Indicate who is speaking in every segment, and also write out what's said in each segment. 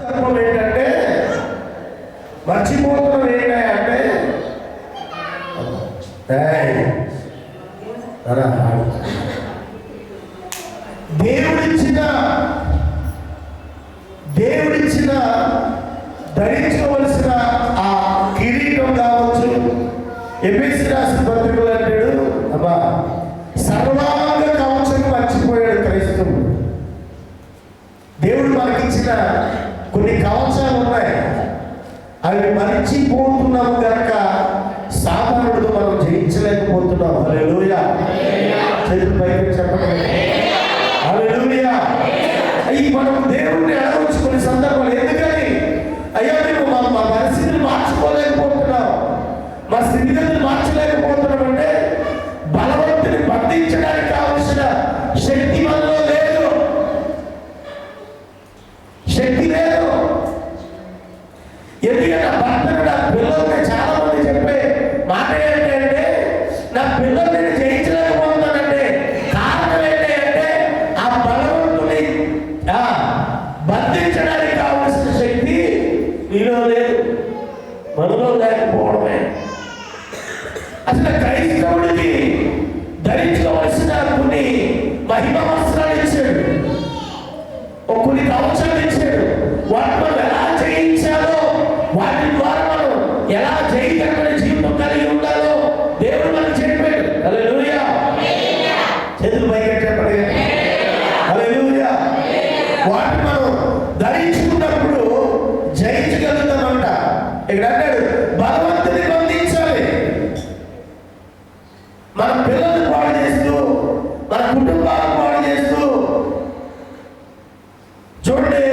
Speaker 1: ఏంటంటే మర్చిపోతున్నాం ఏంటంటే దేవుడిచ్చిన ధరించవలసిన ఆ కిరీటం కావచ్చు. ఎఫెసీ రాసిన పత్రికలు అంటాడు అబ్బా సర్వాంగ కవచం మర్చిపోయాడు క్రైస్తవుడు. దేవుడు మనకిచ్చిన కొన్ని కవచాలు ఉన్నాయి, అవి మర్చిపోతున్నాము కనుక సాధారణుడు మనం జయించలేకపోతున్నాం. హల్లెలూయా, చేతులు పైకి చెప్పండి. హల్లెలూయా. ఈ మనం దేవుడిని అడగవచ్చు కొన్ని సందర్భాలు. ఎందుకని అయ్యా మేము మా పరిస్థితిని మార్చుకోలేకపోతున్నాం, మా స్థితిగతులు మార్చలేకపోతున్నాం అంటే బలవంతుని బంధించడానికి కావలసిన శక్తి మనలో లేదు, శక్తి లేదు. ఎందుకంటే భర్తను నా పిల్లల్ని చాలా మంది చెప్పే మాట ఏంటంటే నా పిల్లల్ని నేను జయించలేకపోతున్నానంటే కారణం ఏంటంటే ఆ బలవంతుని బంధించడానికి కావలసిన శక్తి నీలో లేదు, మనలో లేకపోవడమే. అసలు క్రైస్తవుడికి ధరించుకోవలసిన కొన్ని మహిమ వస్త్రాలు ఇచ్చాడు, కొన్ని కవచాలు ఇచ్చాడు. వాటి మనం ఎలా జయించాలో, వాటి ద్వారా మనం ఎలా జయించగలిగిన జీవితం కలిగి ఉండాలో దేవుడు మనకు చెప్పాడు. హల్లెలూయా, చేతులు పైకి చెప్పండి. హల్లెలూయా. వాటి మనం ధరించుకున్నప్పుడు జయించగలుగుతామంట. ఇక్కడ అంటాడు బలవంతుని బంధించాలి. మన పిల్లల్ని పాడు చేస్తూ, మన కుటుంబాలను పాడు చేస్తూ. చూడండి,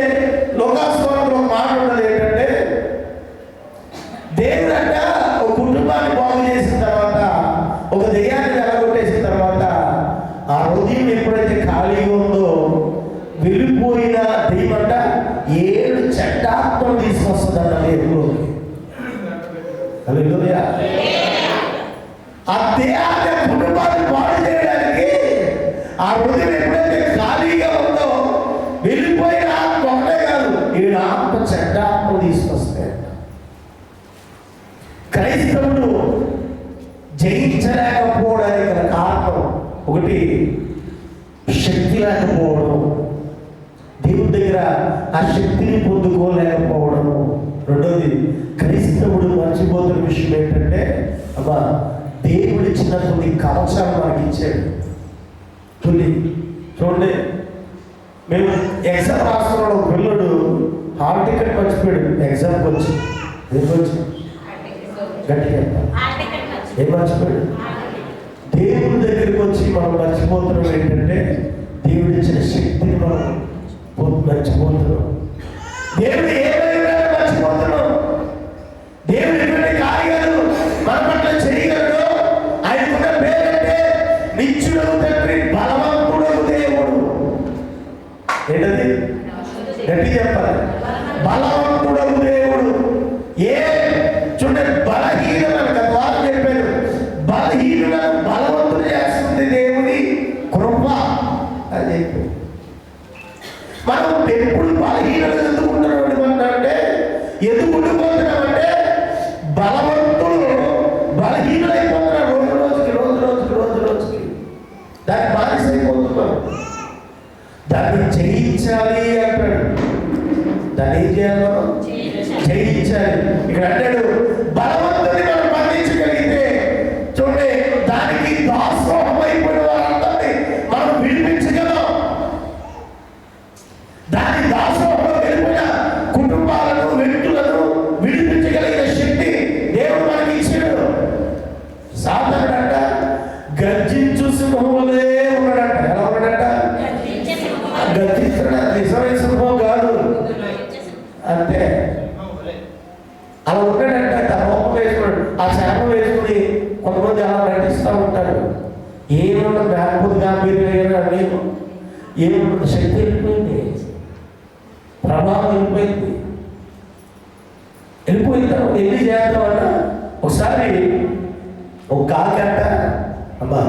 Speaker 1: లోకాస్వారంలో మాట ఉన్నది ఏంటంటే దేవుడంట ఒక కుటుంబాన్ని బాగు చేసిన తర్వాత, ఒక దెయ్యాన్ని వెలగొట్టేసిన తర్వాత ఆ హృదయం ఎప్పుడైతే ఖాళీగా ఉందో వెళ్ళిపోయిన దెయ్యమంట 7 చెడ్డాత్మలు తీసుకొస్తుందన్న దేవుడిలోకి. హల్లెలూయా. ఆ దెయ్యాన్ని కుటుంబాన్ని బాగు చేయడానికి ఆ హృదయం ఎప్పుడైతే ఖాళీగా ఉందో వెళ్ళిపోయిన ఆత్మ ఒకటే కాదు, 7 ఆత్మ చెడ్డాత్మలు తీసుకొస్తాయి. క్రైస్తవుడు జయించలేకపోవడానికి గల కారణం ఒకటి శక్తి లేకపోవడం, దేవుడి దగ్గర ఆ శక్తిని పొందుకోలేకపోవడము. రెండోది క్రైస్తవుడు మర్చిపోతున్న విషయం ఏంటంటే అబ్బా దేవుడు ఇచ్చిన కొన్ని కవచాలు మనకి ఇచ్చాడు. చూడండి, మేము ఎగ్జామ్ రాస్తున్న పిల్లడు హాల్ టికెట్ మర్చిపోయాడు. ఎగ్జామ్కి వచ్చి గట్టిగా ఏం మర్చిపోయాడు? దేవుడి దగ్గరికి వచ్చి మనం మర్చిపోతున్నాం ఏంటంటే దేవుడు ఇచ్చిన శక్తిని మనం మర్చిపోతున్నాం. దేవుడు ఏమైనా మర్చిపోతున్నాం. దేవుడు ఎటువంటి కార్యాలు మన పట్ల చేయగలడు. ఆయనకున్న పేరంటే నిత్యుడగు తండ్రి, బలవంతుడగు దేవుడు. ఏంటది? గట్టి చెప్పాలి. బలవంతుడగు దేవుడు. చూడండి, బలహీనమైన ద్వారా చెప్పాడు, బలహీనులను బలవంతుడు చేస్తుంది దేవుని కృప అని చెప్పి. మనం ఎప్పుడు బలహీనలు ఎదుర్కొంటున్నామంటే ఎదుర్కొంటున్నామంటే బలవంతుడు బలహీనులైపోతున్నారు. రోజు రోజుకి దాన్ని బానిసైపోతున్నాం. దాన్ని జయించాలి అంటాడు. దాన్ని ఏం చేయాలి? మనం జయించాలి. ఇక్కడ అంటాడు బలవంతుని మనం బంధించగలిగితే చూడండి, దానికి దాసోహం అయిపోయిన వారందరినీ మనం విడిపించగలం. దాని దాసోహంలో వెళ్ళిపోయిన కుటుంబాలను, వ్యక్తులను విడిపించగలిగిన శక్తి దేవుడు మనకి ఇచ్చాడు. సాధారణంట గర్జించు సింహంలోనే ఉన్నాడంట. ఎలా ఉన్నాడంట? గర్జించడం నిజమైన సింహం కాదు, అంతే అలా ఉంటాడంట. తన రూపం వేసుకున్నాడు, ఆ శాపం వేసుకుని కొంతమంది అలా నటిస్తూ ఉంటారు. ఏమన్నా మేకపోతే గాంభీర్యంగా నేను ఏమన్నా శక్తి వెళ్ళిపోయింది, ప్రభావం వెళ్ళిపోయింది. వెళ్ళిపోయిన తర్వాత ఎన్ని చేద్దామన్న ఒకసారి ఒక కాకంట అమ్మా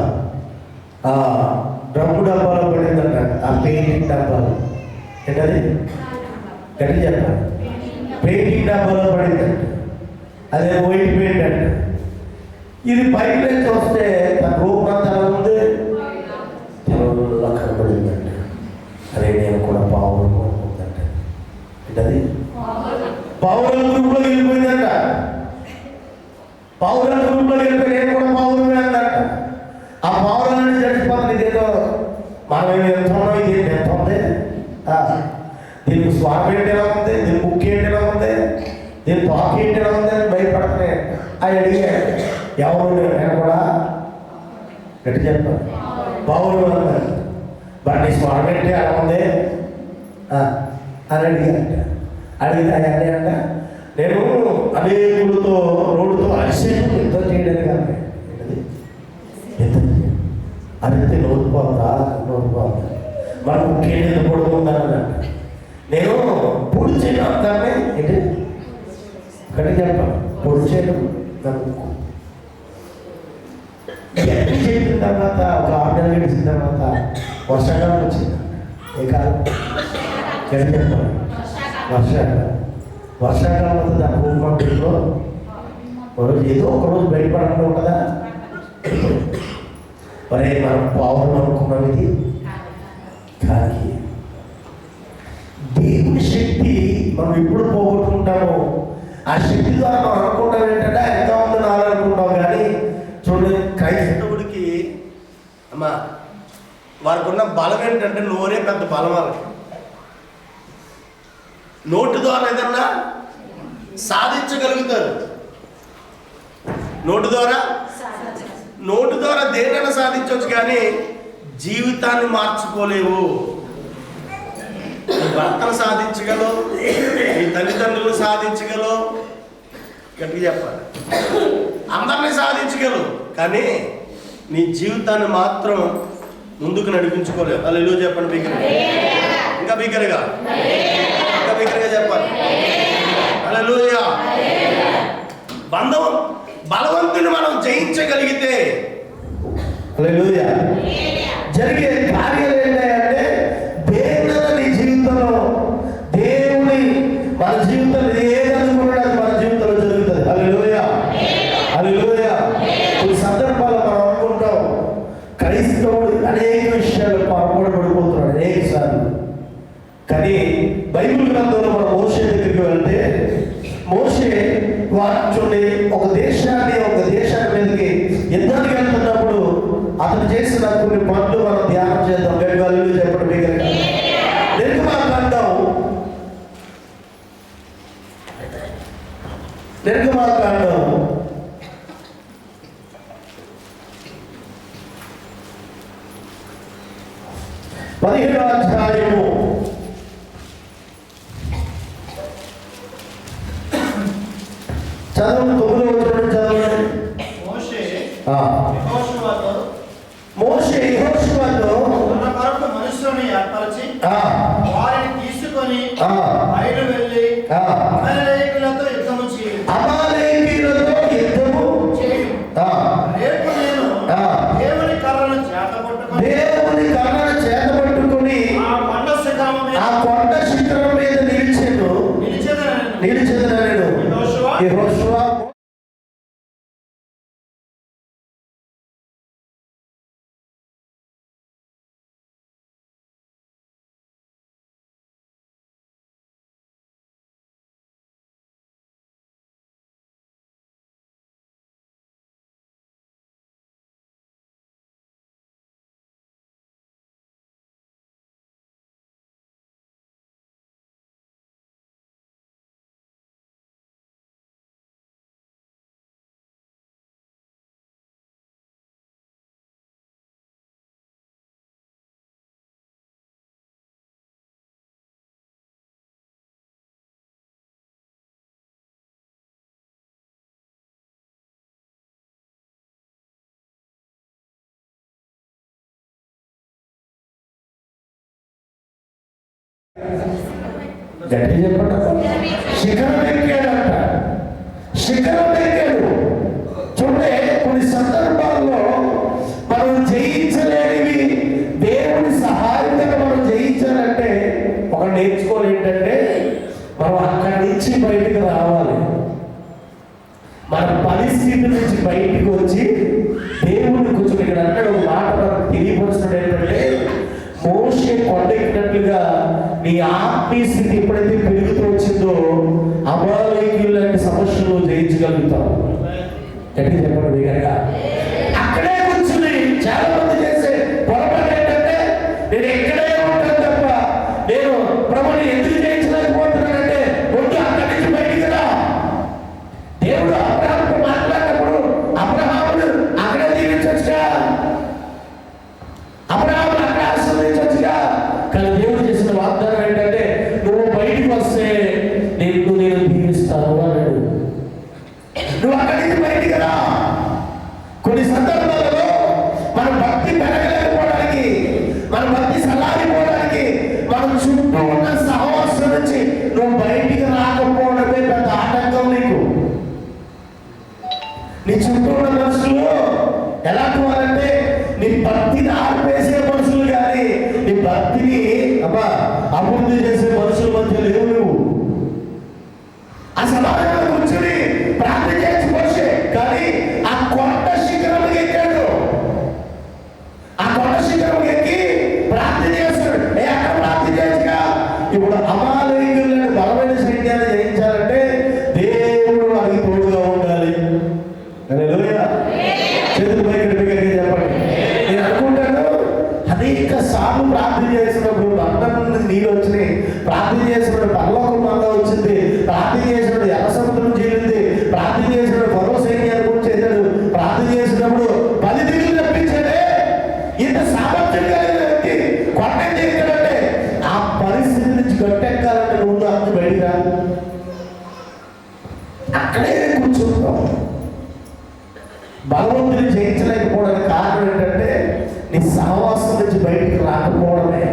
Speaker 1: డ్రమ్ము డబ్బాలో పడిందంట. ఆ పెయింటింగ్ డబ్బాలు ఏంటది గట్టి చెప్పాలి. పెయింటింగ్ డబ్బాలో పడిందంట, అదే వైట్ పెయింట్ అంట. ఇది బయట నుంచి వస్తే తన రూపంతా ఉంది, తెల్ల కనబడిందంట. అరే నేను కూడా పావురం అనుకుందంట. ఏంటది? పావురం గ్రూప్లో వెళ్ళిపోయిందంట. పావురం గ్రూప్లో వెళ్ళిపోయి నేను కూడా పావురమే అందంట. ఆ పావురాన్ని చచ్చిపోతుంది. ఇదేదో మనం ఎంత ఉన్నాం, ఇది ఎంత ఉంది, దీనికి స్వామి ఏంటి ఎలా ఉంది, దీని బుక్ ఏంటి ఎలా ఉంది, దీని పాక్ ఏంటి ఎలా ఉంది అని భయపడుతున్నాయి. అది అడిగాడు, ఎవరు నేను కూడా గట్టి చెప్పాను పావురం అన్నాడు. బట్ నీ స్వామి ఏంటి ఎలా ఉంది అని అడిగాట. అడిగితే అదే అంట, నేను అనేకులతో రోడ్డుతో అరిసేపు యుద్ధం చేయడానికి అన్నాడు. అడిగితే నోరు పోతుందా, నోరు పోతుంది, మన ముఖ్యంగా పొడుగుందని. నేను పొడి చేయను అంతానే ఏంటి కట్టి చెప్పాను, పొడి చేయను నన్ను ఎన్ని చేసిన తర్వాత ఒక 6 నెలలు గడిచిన తర్వాత వర్షాకాలం వచ్చింది. ఏ కాలం గడి చెప్పాను, వర్షాకాలం. వర్షాకాలం వస్తే దాని భూమిలో ఒకరోజు ఏదో ఒకరోజు బయటపడకుండా ఉంటుందా? మరి మనం పావురం అనుకున్నాం, ఇది కానీ దేవుని శక్తి మనం ఎప్పుడు పోగొట్టుకుంటామో ఆ శక్తి ద్వారా మనం అనుకుంటాం ఏంటంటే ఎంత ఉందో నాలో అనుకుంటాం. కానీ చూడండి, క్రైస్తవుడికి అమ్మా వారికి ఉన్న బలం ఏంటంటే నోరే పెద్ద బలం. వాళ్ళకి నోటు ద్వారా ఏదన్నా సాధించగలుగుతారు. నోటు ద్వారా దేనైనా సాధించవచ్చు, కానీ జీవితాన్ని మార్చుకోలేవు. నీ భర్తను సాధించగలవు, నీ తల్లిదండ్రులను సాధించగలవు, గట్టిగా చెప్పాలి, అందరినీ సాధించగలవు, కానీ నీ జీవితాన్ని మాత్రం ముందుకు నడిపించుకోలేవు. హల్లెలూయా చెప్పండి బిగ్గరగా, ఇంకా బిగ్గరగా, ఇంకా బిగ్గరగా చెప్పాలి. హల్లెలూయా. బలవంతుని మనం జయించగలిగితే హల్లెలూయా జరిగే కార్యాలు ఏంటంటే దేవుని నీ జీవితంలో దేవుని మన జీవితంలో ఏదనుకున్నది మన జీవితంలో జరుగుతుంది. హల్లెలూయా, హల్లెలూయా. ఈ సందర్భాల్లో మనం అనుకుంటాం క్రైస్తవుడు అనేక విషయాలు పడిపోతున్నాడు అనేక సార్లు. కానీ బైబిల్ గ్రంథంలో మనం మోషే దగ్గరికి వెళ్తే మోషే చూడండి ఒక దేశాన్ని మీదకి యుద్ధానికి వెళ్తున్నప్పుడు అతను చేసిన కొన్ని పనులు మనం ధ్యానం చేద్దాం. గడివాళ్ళు చెప్పడం నిర్గమాకాండం 15వ అధ్యాయము 9వ వచనం చదవండి. మోషే యెహోషువతో
Speaker 2: మనుషులను ఏర్పరచి వారిని తీసుకొని బయలు వెళ్ళి అమాలేకీయులతో యుద్ధము చేయు. రేపు నేను దేవుని కర్రను చేతపట్టుకొని ఆ కొండ శిఖరం మీద నిలిచెదనెను. యెహోషువ గట్టి చెప్పండి. శిఖరం ఎక్కాడంట, శిఖరం ఎక్కాడు. చూడండి కొన్ని సందర్భాల్లో మనం జయించలేనివి దేవుని సహాయంగా మనం జయించాలంటే ఒక నేర్చుకోవాలి ఏంటంటే బయటికి రావాలి. మన పరిస్థితి నుంచి బయటికి వచ్చి దేవుడిని కూర్చొని ఇక్కడ అంటాడు ఒక మాట మనకు తెలియపరుస్తున్నాడు ఏంటంటే, మోషే కొండెక్కినట్లుగా నీ ఆత్మీయ స్థితి ఎప్పుడైతే పెరుగుతూ వచ్చిందో అమాలేకీయుల లాంటి సమస్యలు జయించగలుగుతావు. ఎట్లా చెప్పండి వేగంగా. అక్కడే కూర్చుని చాలా మంది చేసే పొరపాటు ఏంటంటే, నేను ఎక్కడే ఉంటాను తప్ప నేను ప్రభుని ఎందుకు జయించలేకపోతున్నానంటే, వద్దు అక్కడి నుంచి బయటికి రా. దేవుడు అబ్రహాముతో మాట్లాడినప్పుడు అబ్రహామును అక్కడే దీవించొచ్చుగా, అబ్రహామును అక్కడ ఆశీర్వదించొచ్చుగా. కానీ దేవుడు చేసిన వాగ్దానం ఏంటంటే, నువ్వు బయటికి వస్తే నేను దీవిస్తాను అన్నాడు. నువ్వు అక్కడి నుంచి బయటికి రా. కొన్ని సందర్భాలలో మన భక్తి పెరగలేకపోవడానికి, మన భక్తి సలాగిపోవడానికి, మనం చుట్టూ ఉన్న సహవాసం నుంచి నువ్వు బయటికి రాకపోవడమే పెద్ద ఆటంకం నీకు. నీ చుట్టూ ఉన్న మనుషులు ఎలాంటి వాళ్ళంటే నీ భక్తిని ఆర్పేసే మనుషులు కానీ నీ భక్తిని అభివృద్ధి చేసే మనుషుల మధ్య లేవు నువ్వు. ఆ సమాజంలో కూర్చుని ప్రార్థన చేసి మనిషి కానీ ఆ కొండ శిఖరం ఎక్కాడు. ఆ కొండ శిఖరం ఎక్కి ప్రార్థన చేస్తాడు. అక్కడ ప్రార్థన చేయగా ఇప్పుడు అమాలేకీయులను బలమైన సైన్యాన్ని జయించాలంటే దేవుడు వారికి తోడుగా ఉండాలి. హల్లెలూయా. చేతులు పైకి చెప్పండి. నేను అనుకుంటాను అనేక సార్లు ప్రార్థన చేసినప్పుడు బంధం నుండి నీళ్ళు వచ్చినాయి, ప్రార్థన చేసినప్పుడు పర్లోకం మంద వచ్చింది, ప్రార్థన చేసినప్పుడు ఎర్ర సముద్రం చేరింది, ప్రార్థన చేసినప్పుడు పర్వ సైన్యాన్ని కూడా చేశాడు, ప్రార్థన చేసినప్పుడు 10 దిగులు తప్పించాడే. ఇంత సామర్థ్యం కలిగిన వ్యక్తి కొండ ఎక్కాడంటే ఆ పరిస్థితి నుంచి గట్టెక్కాలంటే ముందు అందు బయటిరా. అక్కడే కూర్చుంటాం. భగవంతుని జయించలేకపోవడానికి కారణం ఏంటంటే నీ సహవాసం నుంచి బయటికి రాకపోవడమే.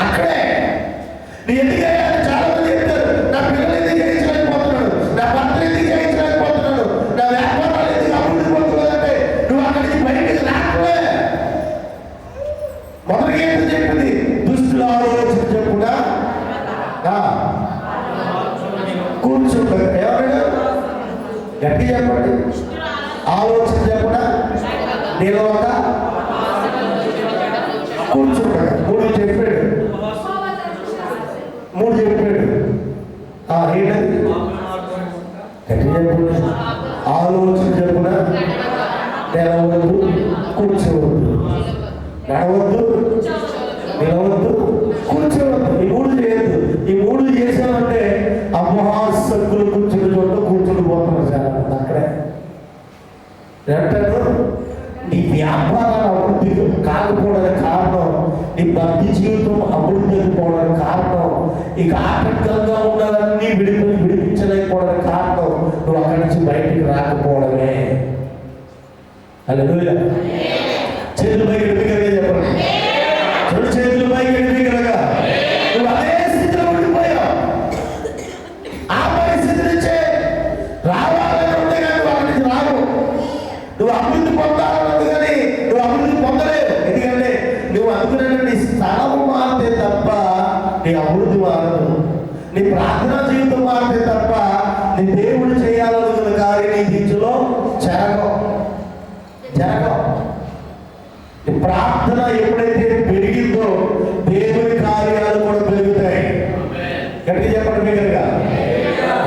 Speaker 2: అక్కడే నీ ఎందుకు చాలా మంది చెప్తారు, నా పిల్లలు ఎందుకు జయించలేకపోతున్నాడు, నా భర్తలు ఎందుకు జయించలేకపోతున్నాడు, నా వ్యాపారాలు ఎందుకు అభివృద్ధి పొందుతుందంటే నువ్వు అక్కడి నుంచి బయటికి రాకపోవే. మొదటిగా ఏంటో చెప్పింది, దుష్టుల ఆలోచన చెప్పుడా కూర్చుంటారు. ఎవరైనా గట్టి చెప్పండి. ఆలోచన చెప్పడా నిలవక కూర్చుంటాడు. 3 చెప్పాడు. ఏంటది గట్టి చెప్పండి. ఆలోచన చెప్పుడా నిలవద్దు, కూర్చోవద్దు, నడవద్దు, నిలవద్దు, కూర్చోవద్దు. ఈ 3 చేయొద్దు. ఈ 3 చేసామంటే అమహాసక్కులు కూర్చుని చోట కూర్చుని పోతున్నారు చాలా మంది. అక్కడే అంటారు నీ వ్యాపారాలు అభివృద్ధి కాకపోవడానికి కారణం, నీ భక్తి జీవితం అభివృద్ధి అయిపోవడానికి కారణం, ఇక ఆటంకంగా ఉండాలని విడిపించలేకపోవడానికి కారణం నువ్వు అక్కడి నుంచి బయటికి రాకపోవడమే. హల్లెలూయా. చేతులు పైకి ఎడిపికలుగా చెప్పండి. చెడు చేతులు పైకి ఎడిపికలుగా. నువ్వు అదే స్థితిలో ఉండిపోయావు. ఆ పరిస్థితి నుంచే రావాలని ఉంటే కానీ నువ్వు అక్కడి నుంచి రావు. నువ్వు అభివృద్ధి పొందాలన్నది కానీ నువ్వు అభివృద్ధి పొందలేవు. ఎందుకంటే నువ్వు అనుకున్న నీ స్థలము మారితే తప్ప నీ అభివృద్ధి మారదు. నీ ప్రార్థనా జీవితం మారితే తప్ప నీ దేవుడు చేయాలనుకున్న కార్యం నీ దీంట్లో జరగవు. నీ ప్రార్థన ఎప్పుడైతే పెరిగిందో దేవుని కార్యాలు కూడా పెరుగుతాయి. గట్టి చెప్పండి దగ్గరగా.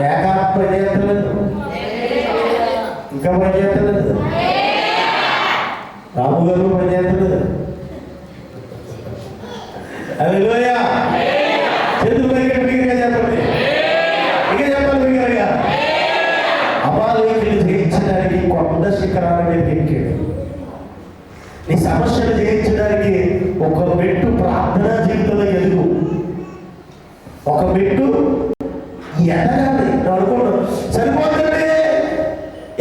Speaker 2: ఏకాత్మ పనిచేస్తలేదు, ఇంకా పనిచేస్తలేదు, రాము గారు పనిచేస్తలేదు. హల్లెలూయా. చేతులు పైకి బిగ్గరగా చెప్పండి. ఇంకా చెప్పండి బిగ్గరగా. అమాలేకీయులను జయించడానికి కొండ శిఖరాల మీద ఎక్కాడు. నీ సమస్యలు జయించడానికి ఒక మెట్టు ప్రార్థనా జీవితంలో ఎదుగు. ఒక మెట్టు ఎదగాలి. నువ్వు అనుకోండి సరిపోతుంది,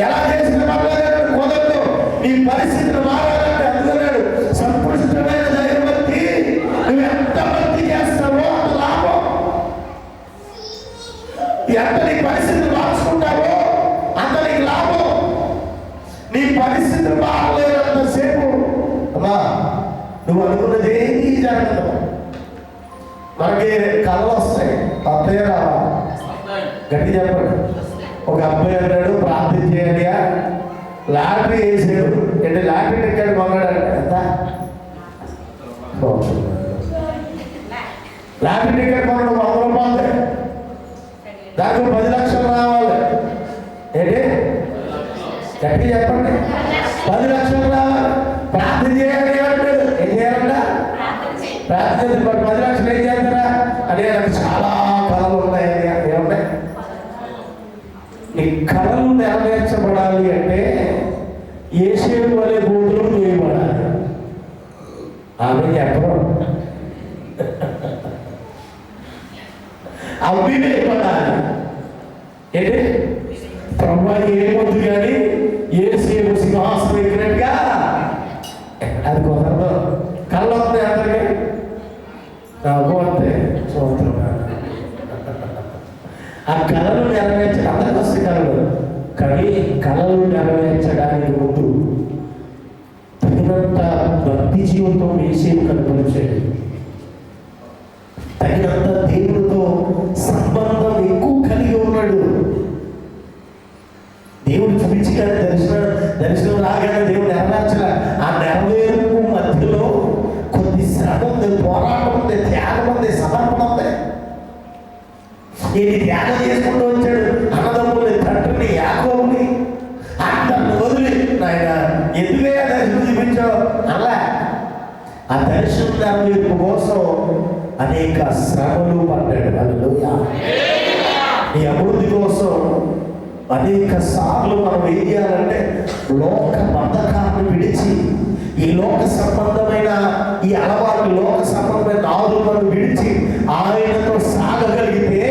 Speaker 2: ఎలా చేసిన కుదరదు, నీ పరిస్థితిని మారాలంటే అందుకన్నాడు సంపుష్టమైన దైవభక్తి. నువ్వు ఎంత భక్తి చేస్తావో అంత లాభం. ఎంత నీ పరిస్థితిని మార్చుకుంటావో అంత నీకు లాభం. నీ పరిస్థితిని మారలేనంతసేపు అమ్మా నువ్వు అనుకున్నది ఏది జరగదు. మనకి కళలు వస్తాయి, అత్తయ్య రావాలి.
Speaker 1: గట్టి చెప్పండి. ఒక అబ్బాయి అన్నాడు ప్రార్థన చేయాలియా, లాటరీ వేసాడు. అంటే లాటరీ టికెట్ కొన్నాడు. ఎంత లాటరీ టికెట్ కొనడం 100 రూపాయలు, దానికి 10 లక్షలు రావాలి. ఏంటి గట్టి చెప్పండి, 10 లక్షలు రావాలి. ప్రార్థన చేయాలి అంటాడు. ఏం చేయాలంట? ప్రార్థన చేసి 10 లక్షలు ఏం చేస్తారా అంటే నాకు చాలా కళలు ఉన్నాయి. ఏమున్నాయి? ఈ కళలు నెరవేర్చబడాలి అంటే యేసేపు వలె గోతులు వేయబడాలి. ఆమె చెప్పడం అవి వేయబడాలి. ఏంటి ప్రభువానికి ఏమొద్దు కానీ యేసేపు సింహాసనం ఎక్కినట్టుగా అది కుదరదు. కళ్ళు వస్తాయి అందరికీ, నాకు అంతే. సూత్రం ఆ కళలు నెరవేర్చడం అందరికి వస్తాయి కళలు, కానీ కళలు నెరవేర్చడానికి ముందు తగినంత భక్తి జీవితం యేసేపు కనపరిచాడు. తగినంత దేవుడితో సంబంధం ఎక్కువ కలిగి ఉన్నాడు. దేవుడు చూపించగానే దర్శనం రాగానే దేవుడు నెరవేర్చలే. ఆ నెరవేర్పు మధ్యలో కొద్ది శ్రమ ఉంది, పోరాటం ఉంది, త్యాగం ఉంది, సమర్పణ ఉంది. ఈయన త్యాగం చేసుకుంటూ వచ్చాడు. అన్నదమ్ముల్ని, తండ్రిని, యాకోబుని అందరిని వదిలి ఆయన ఎందుకే దర్శనం చూపించావు అలా. ఆ దర్శనం నెరవేర్పు కోసం అనేక శ్రమలు పడ్డాడు. హల్లెలూయా. ఈ అభివృద్ధి కోసం అనేక సార్లు మనం ఏం చేయాలంటే లోక బంధకాన్ని విడిచి, ఈ లోక సంబంధమైన ఈ అలవాటు, లోక సంబంధమైన ఆదులను విడిచి ఆయనతో సాగగలిగితే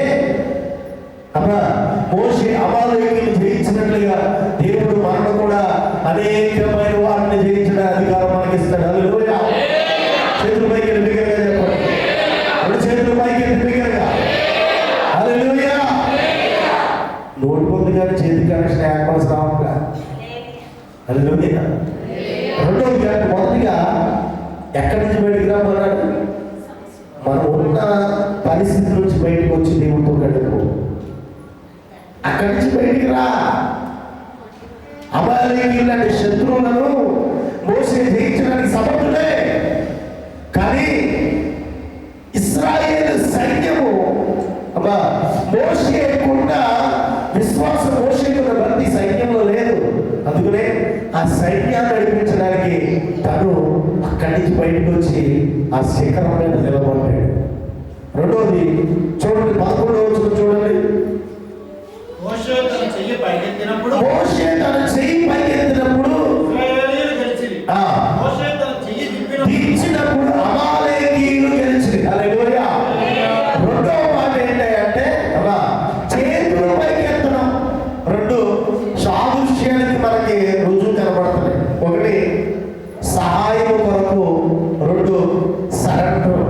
Speaker 1: మోషే అమాలేకీయులను జయించినట్లుగా దేవుడు మనను కూడా అనేకమైన వారిని జయించిన అధికారం మనకి ఇస్తాడు. హల్లెలూయా. చేతుల పైకి బిగ్గరగా చెప్పండి. రెండు చేతుల పైకి బిగ్గరగా హల్లెలూయా. నోటి పొంది కానీ చేతి కనెక్షన్ ఏర్పడాల్సిన రావట్లా. హల్లెలూయా. రెండోది కానీ మొదటిగా ఎక్కడి నుంచి బయటికి రామన్నాడు? మనం ఉన్న పరిస్థితి నుంచి బయటకు వచ్చి దేవుడితో గడుపు. అక్కడి నుంచి బయటికి రా. అమాలేకీయులు లాంటి శత్రువులను మోసే జయించడానికి సమర్థుడే. కానీ ఇశ్రాయేలు సైన్యము మోషేకున్న విశ్వాసం, మోషేకున్న భక్తి సైన్యంలో లేదు. అందుకనే ఆ సైన్యాన్ని నడిపించడానికి తను అక్కడి నుంచి బయటకు వచ్చి ఆ శిఖరం మీద నిలబడ్డాడు. రెండోది చూడండి, 11వ వచనం చూడండి.
Speaker 3: మోషే తన చెయ్యి పైకెత్తినప్పుడు
Speaker 1: దించినప్పుడు అమాలేకీయులు గెలిచింది. హల్లెలూయా. రెండవ మాట ఏంటంటే చేతులు పైకెత్తడం. రెండు సాదృశ్యానికి మనకి రుజువు కనబడుతుంది. ఒకటి సహాయం కొరకు, రెండు సరెండర్.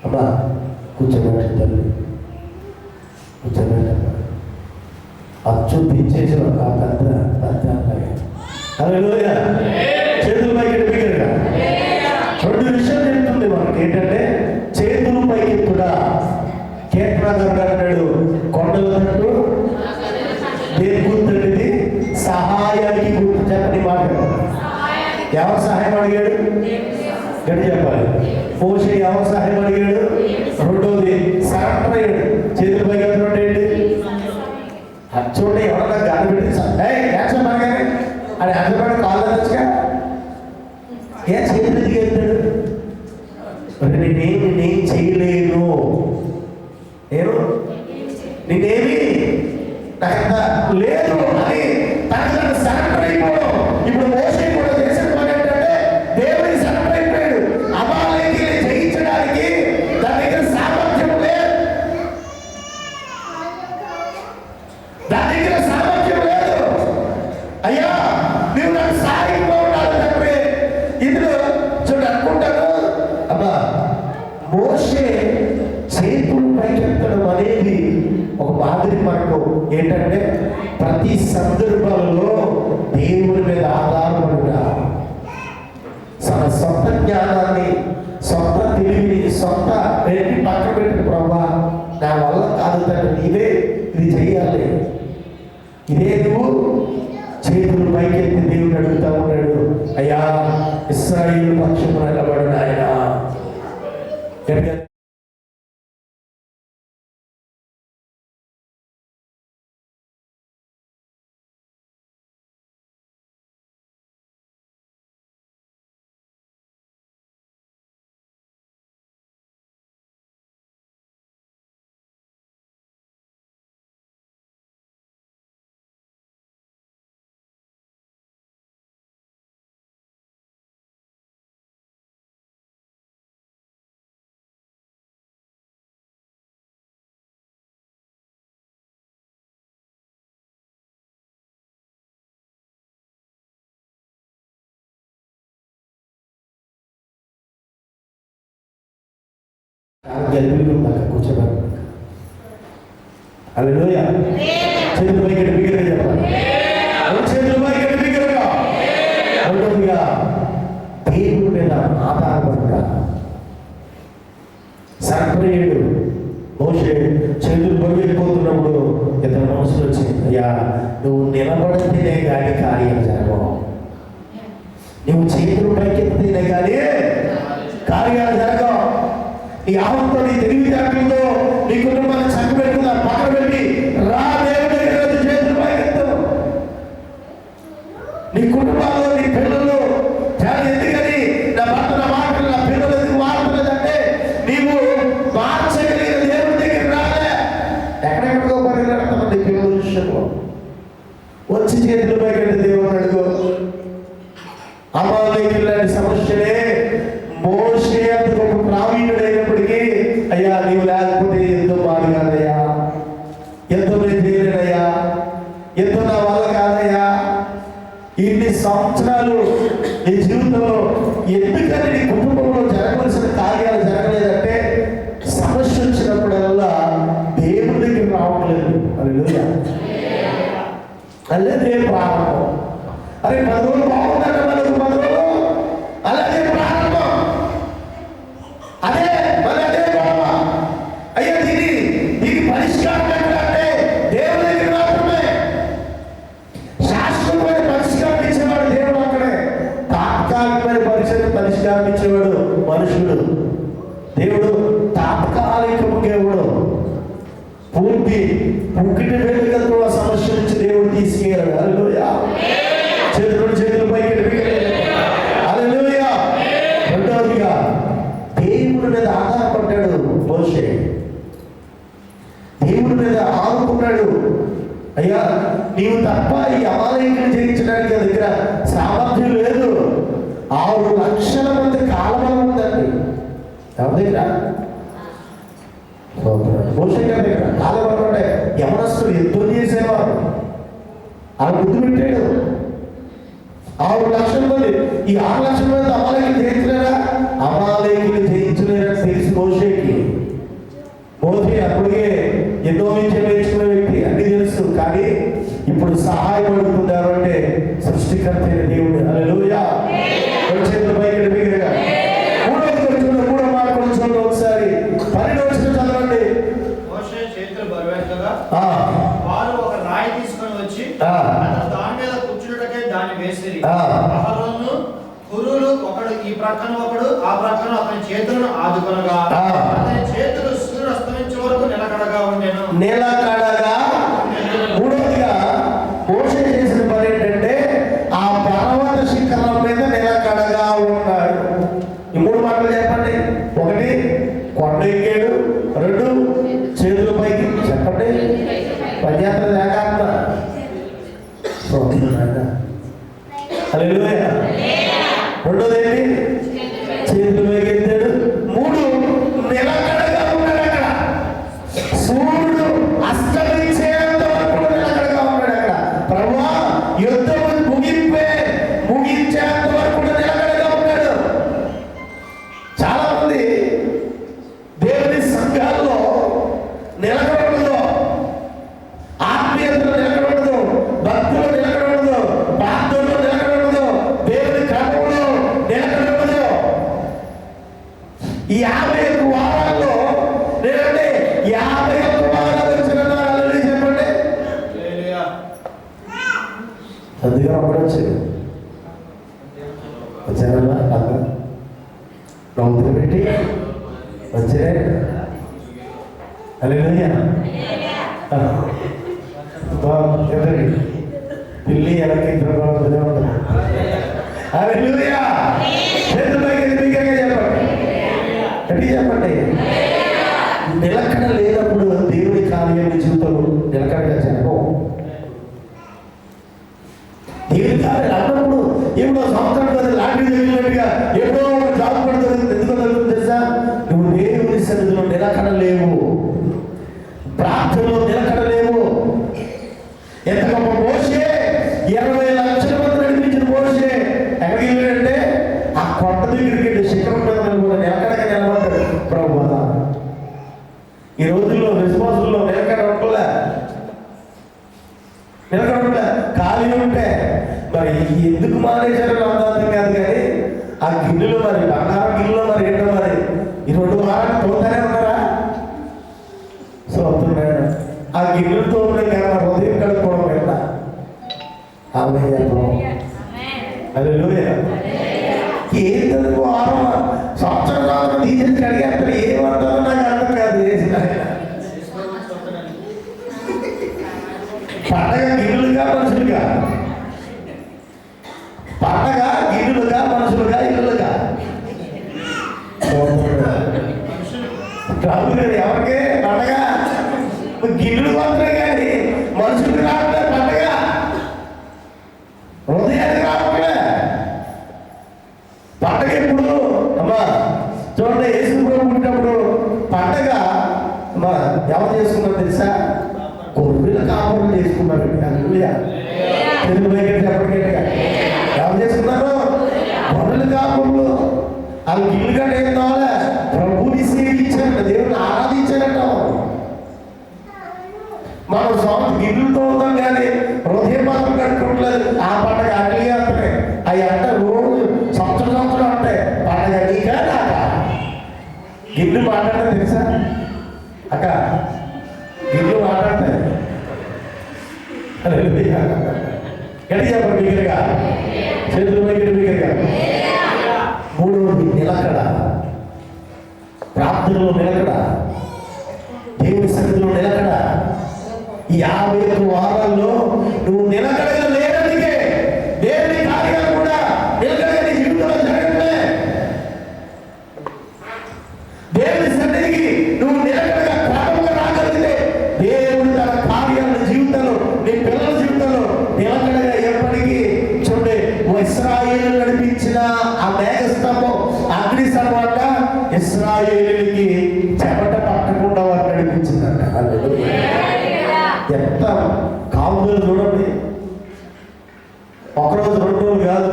Speaker 1: అమ్మా కూర్చోబెట్టాలి, కూర్చోబెట్టమ్మా. అచ్చు దించేసి ఒక పెద్ద అమ్మాయి. హల్లెలూయా. చేతుల పైకి బిగ్గరగా. రెండు విషయాలు చెప్తుంది మనకి. ఏంటంటే చేతులు పైకెత్తుడా. కీర్తనకారుడు అంటాడు, కొండల తట్టు దేని గుర్తుంది? సహాయానికి గుర్తు. చెప్పని మాట. ఎవరు సహాయం అడిగాడు? గడి చెప్పాలి. మోషే ఎవరు సహాయం అడిగాడు? రెండోది సరెండర్ అయ్యాడు. చేతుల పైకి ఎత్తడం ఏంటి? చూడండి, ఎవరన్నా గాలి పెట్టి యాక్షన్ అనగానే అది అందరిపడి కాళ్ళు తెచ్చుగా ఏ చేతులు దిగెత్తాడు? నేనేం చేయలేను, నేనేమి నాకంత లేదు అని తనకు సరెండర్ అయిపోవడం. ఇప్పుడు మోషే కూడా చేసిన పని ఏంటంటే దేవుడికి సరెండర్ అయిపోయాడు. అమాలేకీయుల్ని జయించడానికి దాని దగ్గర సామర్థ్యం లేదు, దాని దగ్గర సామర్థ్యం లేదు. అయ్యా నువ్వు నాకు సాయంగా ఉండాలి తండ్రి. ఇందులో చూడు అనుకుంటాను, అబ్బా మోషే చేతులు పైకెత్తడం అనేది ఒక మాదిరి మనకు. ఏంటంటే ప్రతి సందర్భంలో దేవుని మీద ఆధారపడుగా, తన సొంత జ్ఞానాన్ని, సొంత తెలివిని, సొంత పెట్టి పక్కన పెట్టిన ప్రభావ నా వల్ల కాదు తండ్రి, నీవే ఇది చెయ్యాలి. ఇదే నువ్వు చేతులు పైకెత్తి దేవుడు అడుగుతా ఉన్నాడు, అయ్యా ఇశ్రాయేలు పక్షము నిలబడు నాయనా. కూర్చోబడి హల్లెలూయా. చేతులు పైకి బిగ్గరగా చెప్పాలి. చేతులు పైకి బిగ్గరగా. రెండోదిగా దేవుడి మీద ఆధారపడక సర్పరేయుడు మోషే చేతులు బరువెక్కిపోతున్నప్పుడు ఇతను మనసులో వచ్చింది, అయ్యా నువ్వు నిలబడితేనే కానీ కార్యం జరగవు, నువ్వు చేతులు పైకెత్తితేనే కానీ కార్యాలు జరగవు. నీ ఆహంతో, నీ తెలివితేటలతో నీ కుటుంబాన్ని చక్కబెట్టుకున్నా పక్కన పెట్టి రా దేవుడి దగ్గర చేతులు పైకెత్తు. నీ కుటుంబాల్లో నీ పిల్లలు ఎందుకని నా భర్త నా మాటలు నా పిల్లలు ఎందుకు మారుతున్నదంటే నీవు మార్చగలిగిన దేవుడి దగ్గర రాలే. ఎక్కడెక్కడికో పరిగెడతాం నీ పిల్లల విషయంలో. వచ్చి చేతులు పైకెత్తి దేవుడు అడుగు. అమాలేకులాంటి సమస్యలే మోషే అంత గొప్ప ప్రావీణుడైనప్పటికీ, అయ్యా నీవు లేకపోతే ఎంతో బాధ కాదయ్యా, ఎంతో నేను చేయలేనయ్యా, ఎంతో నా వల్ల కాదయ్యా, ఇన్ని సంవత్సరాలు నీ జీవితంలో ఎందుకని నీ కుటుంబంలో జరగవలసిన కార్యాలు జరగలేదంటే సమస్య వచ్చినప్పుడల్లా దేవుడి దగ్గర రావట్లేదు. హల్లెలూయా. అదే ప్రారంభం. అరే 10 రోజులు బాగుందంటే మనకు 10 రోజులు అలాగే ప్రారంభం. అదే గొడవ. అయ్యా దీనికి పరిష్కారం ఏంటంటే దేవుడి దగ్గర మాత్రమే. శాశ్వతమైన పరిష్కారం ఇచ్చేవాడు దేవుడు అక్కడే. తాత్కాలికమైన పరిష్కారం ఇచ్చేవాడు మనుషుడు. దేవుడు తాత్కాలికము దేవుడు. పూర్తి పుక్కిటి వేడుకలతో ఆ సమస్య నుంచి దేవుడు తీసుకెళ్ళాడు. హల్లెలూయా. చేతులు పైకి. హల్లెలూయా. రెండవదిగా దేవుడి మీద ఆధారపడ్డాడు మోషే. దేవుడి మీద ఆదుకున్నాడు. అయ్యా నీవు తప్ప ఈ అమాలేకుని జయించడానికి దగ్గర సామర్థ్యం లేదు. 6 లక్షల మంది కాలబలం ఉందండి ఎవరి దగ్గర? మోషే గారి దగ్గర కాలబలం అంటే యవనస్తులు ఎంతో చేసేవారు. ఆ ముందు పెట్టాడు 6 లక్షల మంది. ఈ 6 లక్షల మంది అమాలేకుని జయించలేరా? అమాలేకుని జయించలేరని తెలిసి మోషేకి. మోషే అప్పటికే ఎన్నో విద్య నేర్చుకునే వ్యక్తి, అన్ని తెలుసు. కానీ ఇప్పుడు సహాయపడుతున్నారు అంటే సృష్టికర్త అయిన దేవుడు. హల్లెలూయా. చేతుల పైకి బిగ్గరగా. మూడో మాట చూడండి ఒకసారి. 12వ వచనం చదవండి.
Speaker 3: మోషే చేతులు బరువెత్తగా వారు ఒక రాయి తీసుకొని వచ్చి దాని మీద కూర్చున్నటకే దాన్ని వేసిరి. అహరోను హురులు ఒకడు ఈ ప్రక్కన ఒకడు ఆ ప్రక్కన అతని చేతులను ఆదుకొనగా అతని చేతులు సూర్యుడు అస్తమించే వరకు నిలకడగా ఉండెను.
Speaker 1: మూడవదిగా మోషే చేసిన పని ఏంటంటే ఆ పర్వత శిఖరం మీద నిలకడగా ఉన్నాడు. ఈ 3 మాటలు చెప్పండి. 1 కొండ ఎక్కాడు, 2 చేతుల పైకి. చెప్పండి. పర్యాత్ర ఏకాత్మ. హల్లెలూయా. రెండోది ఏంటి? చేతుల పైకి ఎత్తాడు. 3 నిలకడగా ఉన్నాడు. అక్కడ సూర్యుడు అస్తమించేంత వరకు నిలకడగా ఉన్నాడు. అక్కడ ప్రభువా యుద్ధం ముగించేంత వరకు నిలకడగా ఉన్నాడు. చాలా మంది దేవుని సంఘాల్లో నిలకడలో ఆత్మీయ హల్లెలూయా. పిల్లి ఎలాగే ఉంటుంది. హల్లెలూయా. చేతులకి బిగ్గరగా చెప్పండి, గట్టిగా చెప్పండి. నిలకడ లేనప్పుడు దేవుని కార్యం జీవితంలో నిలకడగా జరగవు. దేవుని కార్యం అన్నప్పుడు ఎప్పుడో సంవత్సరం కదా లాంటి జరిగినట్టుగా ఎప్పుడో జాబ్ పడుతుంది. ఎందుకో జరుగుతుంది తెలుసా? నువ్వు దేవుని సన్నిధిలో నిలకడ లేవు, ప్రార్థనలో నిలకడ లేవు. ఎంత గొప్ప మోషే, 20 లక్షల మంది నడిపించిన మోషే ఎక్కడికి వెళ్ళాడంటే ఆ కొండ దగ్గరికి శిఖరం మీద కూడా నిలకడగా నిలబడ్డాడు. ప్రభువా, ఈ రోజుల్లో విశ్వాసుల్లో నిలకడ ఉంటుందా? నిలకడ ఉంటుందా? ఖాళీ ఉంటే మరి ఎందుకు మానేశారని అర్థం కాదు. కానీ ఆ గిన్నెలో మరి బంగారం గిన్నెలో మరి ఏంటో మరి ఈ 2 వారాలు తోతానే ఉన్నారా? సో అవుతున్నాడు ఆ గిన్నెలతో కన్నా హృదయం కడుక్కోవడం వెళ్ళ. ఏంటంటే 6 సంవత్సరాలు తీసేసి అడిగేస్తారు. ఏమంటారో నాకు అర్థం కాదు. పండగ గిన్నెలుగా మనుషులుగా, పండగ గిన్నెలుగా మనుషులుగా, ఇల్లులుగా. ఎవరికే పండగ? గిన్నెలు మాత్రమే కానీ మనుషులు రావట్లేదు. పండగ హృదయానికి రావట్లే. పండగ ఎప్పుడు అమ్మా చూడండి, యేసు ప్రభు పుట్టినప్పుడు పండగ అమ్మా ఎవరు చేసుకున్నారు తెలుసా? గొర్రెల కాపురం చేసుకున్నారు. తెలుగు ఎప్పటికేటగా ఎవరు చేసుకున్నారు? గొర్రెల కాపురంలో వాళ్ళు గిల్లు గడ్డ ఏం కావాలా? ప్రభుని సేవించారంట, దేవుని ఆరాధించారంట. మనం స్వామి గిన్నెలతో ఉంటాం కానీ హృదయం మాత్రం కట్టుకోవట్లేదు. ఆ పండగ అట్లే అంటాయి. అవి అంట రోజు సంవత్సరం ఉంటాయి. పండగ నీకా నాకా? గిన్నె మాట్లాడతా తెలుసా అక్క? గిన్నె మాట్లాడతాయి. గట్టి చెప్పండి బిగ్గరగా, చేతులు బిగ్గరగా. 3వది నిలకడ, ప్రార్థనలో నిలకడ, దేవుని సన్నిధిలో నిలకడ. ఈ 51 వారాల్లో నువ్వు నిలకడగా లేనందుకే దేవుని కార్యాలు కూడా నిలకడగా నీ జీవితంలో జరగట్లే. దేవుని సన్నిధికి నువ్వు నిలకడగా క్రమంగా రాగలిగితే దేవుడు తన కార్యాలను జీవితంలో, నీ పిల్లల జీవితంలో నిలకడగా ఎప్పటికీ చూడండి. ఇశ్రాయేలు నడిపించిన ఆ మేఘస్తంభం, అగ్ని సర్వాట ఇశ్రాయేలుకి చెమట పట్టకుండా వారు నడిపించిందంట. ఎంత కాపుదలు చూడండి. ఒకరోజు 2 రోజులు కాదు,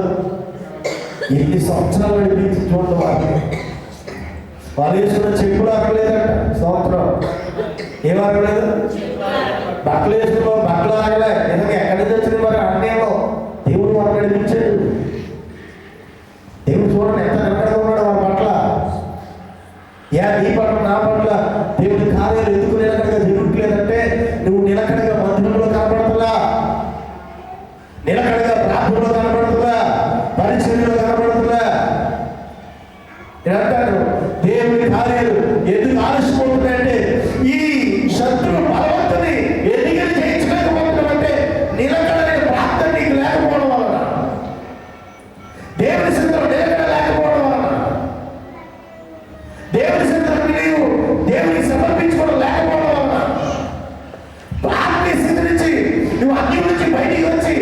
Speaker 1: ఎన్ని సంవత్సరాలు నడిపించి చూడండి. వాళ్ళు వేసుకున్న చెప్పులు ఆగలేదంట. సంవత్సరం ఏం ఆగలేదు? బట్టలు వేసుకున్నాం, బట్టలు ఆగలే. ఎందుకంటే ఎక్కడి నుంచి వచ్చింది మరి అన్నేమో దేవుడు వారు నడిపించాడు. దేవుడు చూడండి ఎంత నిలకడగా ఉన్నాడు వారి పట్ల. నీ పట్ల నా పట్ల దేవుడి కార్యాలు ఎందుకు నిలకడగా జరగట్లేదంటే నువ్వు నిలకడగా మందిరంలో కనపడుతుందా, నిలకడగా ప్రార్థనలో కనపడుతుందా, పరిచర్యలో కనపడుతుందా? నేను అంటాను, దేవుడి కార్యాలు ఎందుకు ఆలస్యమవుతున్నాయంటే ఈ శత్రు బలవంతుని ఎన్నికలు చేయించలేకపోతున్నాం అంటే నిలకడైన ప్రార్థన నీకు లేకపోవడం వలన, దేవుని సిద్ధం నిలకడ లేకపోవడం వలన, దేవుని సిద్ధం నీవు దేవునికి సమర్పించుకోవడం లేకపోవడం వలన, ఆత్మీయ స్థితి నుంచి నువ్వు అగ్ని నుంచి బయటికి వచ్చి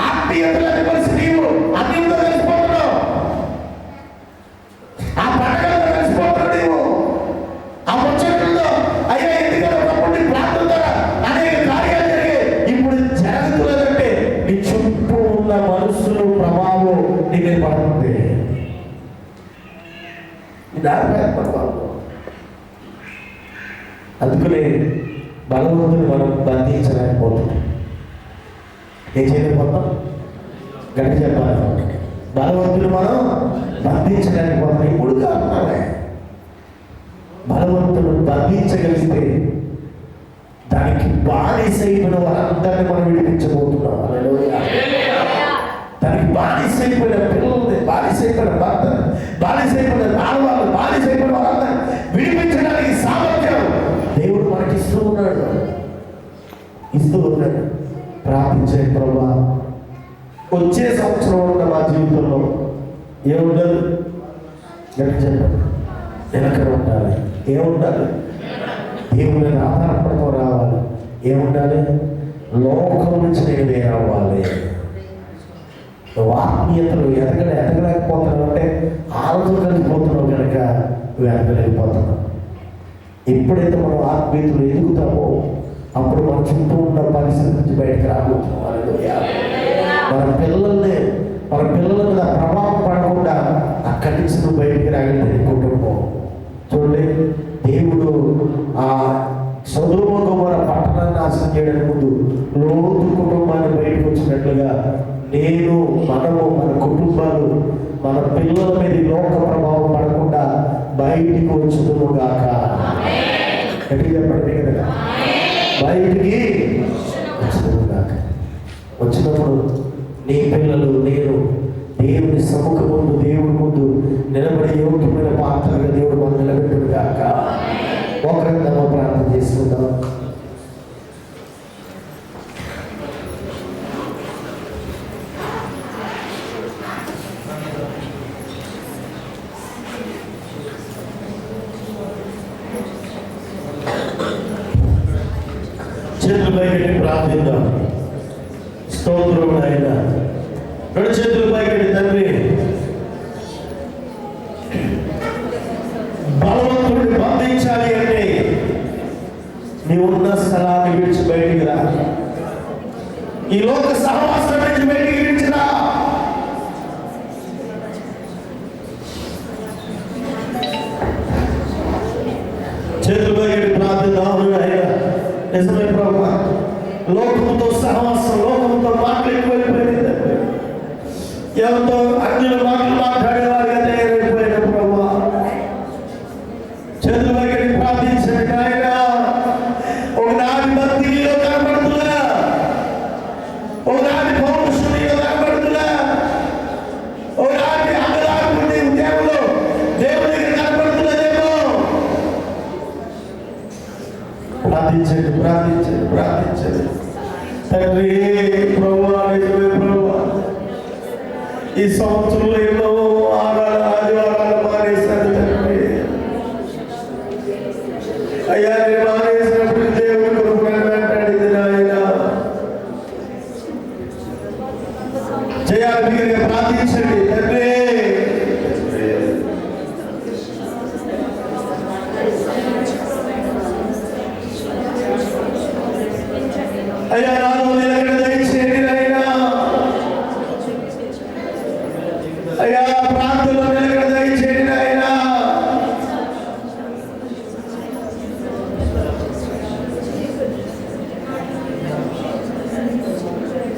Speaker 1: ఆత్మీయతలను కలిసి నీవు అగ్నితో కలిసిపోతున్నావు. ఆ పండగలతో కలిసిపోతున్నావు. నీవు ఆ ముచ్చట్లతో అయ్యా ఎందుకంటే ఒకప్పుడు నీ ప్రార్థన ద్వారా అనేక కార్యాలు జరిగాయి. ఇప్పుడు జరుగుతున్నదంటే నీ చుట్టూ ఉన్న మనుషులు ప్రభావం నీ మీద పడుతుంది. అందుకనే బలవంతుని మనం బంధించలేకపోతున్నాం. ఏం చేయలేకపోతాం? గట్టి చెప్పాలి. బలవంతుని మనం బంధించలేకపోతాం. ఇప్పుడు కారణాలే. బలవంతుడు బంధించగలిగితే దానికి బానిసైపోయిన వారందరినీ మనం విడిపించబోతున్నాం. దానికి బానిసైపోయిన పిల్లల్ని, బానిసైపోయిన భర్తను, బానిసైపోయిన ఆడవాళ్ళు, బానిసైపోయిన వారందరినీ విడిపించడానికి దేవుడు ప్రార్థించే ప్రభా వచ్చే సంవత్సరం ఉన్న మా జీవితంలో ఏముండదు చెప్పండి, వెనకడ ఉండాలి. ఏముండాలి? దేవుని ఆధారపడతో రావాలి. ఏముండాలి? లోకం నుంచి నేను వేరవ్వాలి. ఆత్మీయతలు ఎదగలేకపోతున్నావు అంటే ఆలోచన కలిగిపోతున్నావు కనుక నువ్వు ఎదగలేకపోతున్నావు. ఎప్పుడైతే మనం ఆత్మీయతలు ఎదుగుతామో అప్పుడు మన చుట్టూ ఉన్న పరిస్థితి నుంచి బయటకు రాబోతున్నాం. మన పిల్లల మీద ప్రభావం పడకుండా అక్కడి నుంచి నువ్వు బయటికి రాగలిగితే కుటుంబం చూడండి. దేవుడు ఆ సొదొమ గొమొర్రా పట్టణాన్ని నాశనం చేయడానికి ముందు లోతు కుటుంబాన్ని బయటకు వచ్చినట్లుగా మనము మన కుటుంబాలు మన పిల్లల మీద లోక ప్రభావం పడకుండా బయటికి వచ్చుదుము గాక. ఎట్లా చెప్పండి కదా, బయటికి వచ్చుదుము గాక. వచ్చినప్పుడు నీ పిల్లలు నేను దేవుని సముఖం ముందు దేవుడి ముందు నిలబడి యోగ్యమైన పాత్రగా దేవుడు మనం నిలబెట్టుడు గాక. ఒకరిందమ్మ ప్రార్థన చేసుకుందాం. చేతులపై పెట్టి ప్రార్థిద్దాం. స్తోత్రం నాయన. రెండు చేతులపై పెట్టి తండ్రి, బలవంతుడిని బంధించాలి అంటే నీవు ఉన్న స్థలాన్ని విడిచి బయటికి రా. ఈ లోక సహవాసం నుంచి బయటికి విడిచిరా. చేతులపై పెట్టి ప్రార్థిద్దాం. నిజమే ప్రభా, లోకంతో సహవాసం, లోకంతో మాటలు ఎక్కువైపోయింది. ఎవరితో అన్యుల మాటలు మాట్లాడేవారిగా తయారైపోయిన ప్రభా, చేతుల దగ్గర ప్రార్థించండి ఆయన. ఒకనాటి భక్తిలో కనబడుతున్నా, ఒకనాటి పౌరుషునిలో కనబడుతున్నా, ఒకనాటి అంగలాంటి ఉద్యోగంలో దేవుని దగ్గర కనబడుతున్నదేమో. ప్రార్థించండి, ప్రార్థించండి, ప్రార్థించండి తండ్రి. ప్రభువా, ప్రభువా, ఈ సంవత్సరంలో ఎన్నో ఆదివారాలు మానేశాను తండ్రి. అయ్యా, నేను మానేసినప్పుడు దేవుడి కొరకు వెంటాడింది నాయన. చేయాలి మీరు ప్రార్థించండి తండ్రి. అయ్యా, నాలో నిలకడ దయచేయండి నాయన. అయ్యా, ప్రాంతంలో నిలకడ దయచేయండి నాయన.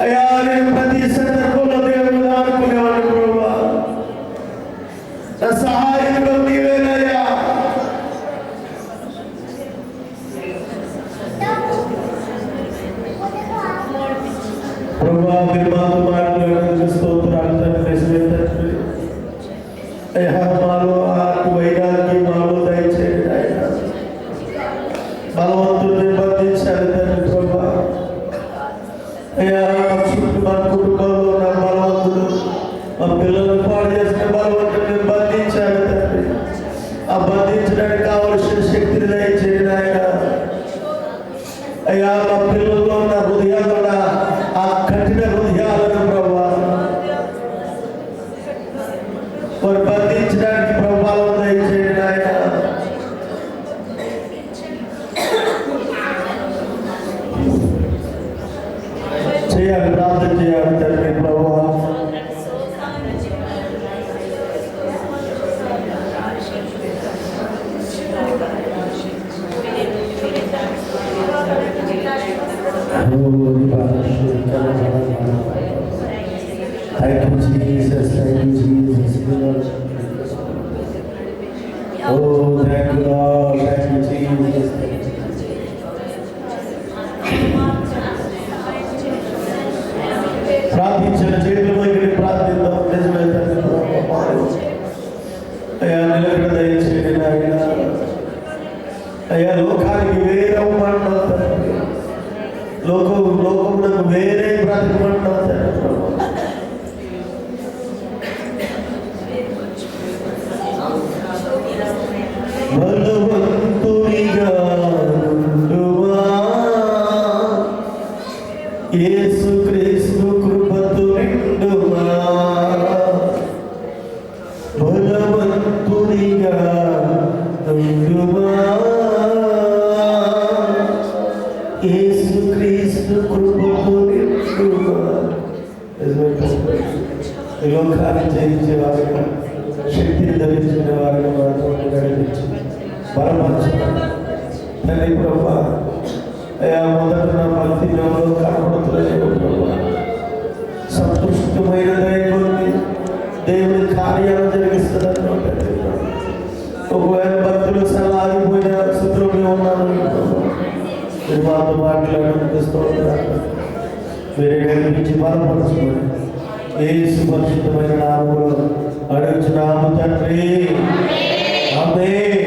Speaker 1: అయ్యా, నేను ప్రతి సందర్భంలో దేవుడు ఆడుకునేవాడు ప్రభా. నా సహాయంలో నీవేనయ్యా. ప్రభా, మీరు మాతో మాట్లాడినందుకు స్తోత్రాలు తండ్రి. తండ్రి అయ్యా, మాలో ఆకు వైరాగ్యం మాలో దయచేయండి ఆయన. బలవంతుడిని బంధించాలి తండ్రి ప్రభా. అయ్యా, మన కుటుంబంలో ఉన్న బలవంతుడు, మా పిల్లలను పాడు చేసిన బలవంతుడిని బంధించాలి తండ్రి. ఆ బంధించడానికి కావలసిన శక్తిని దయచేయండి ఆయన. అయ్యా, మా పిల్లల్లో ఉన్న హృదయాలు ఆ కఠిన హృదయాలను ప్రభా వారు బంధించడానికి ప్రభావం దయచేయండి ఆయన. చేయాలి, ప్రార్థన చేయాలి తండ్రి ప్రభా. Thank you, Jesus. Thank you, Jesus. Oh, thank you, Lord. Thank you, Jesus. ప్రార్థించిన చేతుల దగ్గర ప్రార్థిద్దాం. నిజమే తండ్రి ప్రభా. అయ్యా, నిలకడ దయచేయండి నాయన. అయ్యా, లోకానికి వేరవ్వమన్నావు తండ్రి. లోకమునకు వేరే బ్రతకమంటారు బలవంతునిగా ఉండుమా, యేసుక్రీస్తు కృపతో నిండుమా. బలవంతునిగా ఉండుమా, యేసుక్రీస్తు కృపతో నిండుమా. ఈ లోకాన్ని జయించేవారుగా, శక్తిని ధరించిన వారిని మాత్రమే నడిపించి బలపరచుకోవాలి. తండ్రి ప్రభా, అయ్యా మొదట నా భక్తి ఎవరో కనపడుతున్నారు ప్రభా. సంతృష్టమైన దైవాన్ని దేవుని కార్యాలు జరిగిస్తున్నారు. ఒకవేళ భక్తులు సలాగిపోయిన స్థితిలో మేము ఉన్నాను. మీరు మాతో మాట్లాడుతూ మీరే నడిపించి బలపరచుకోండి. యేసు పరిశుద్ధమైన నామములో అడుగుచున్నాము తండ్రి. ఆమేన్.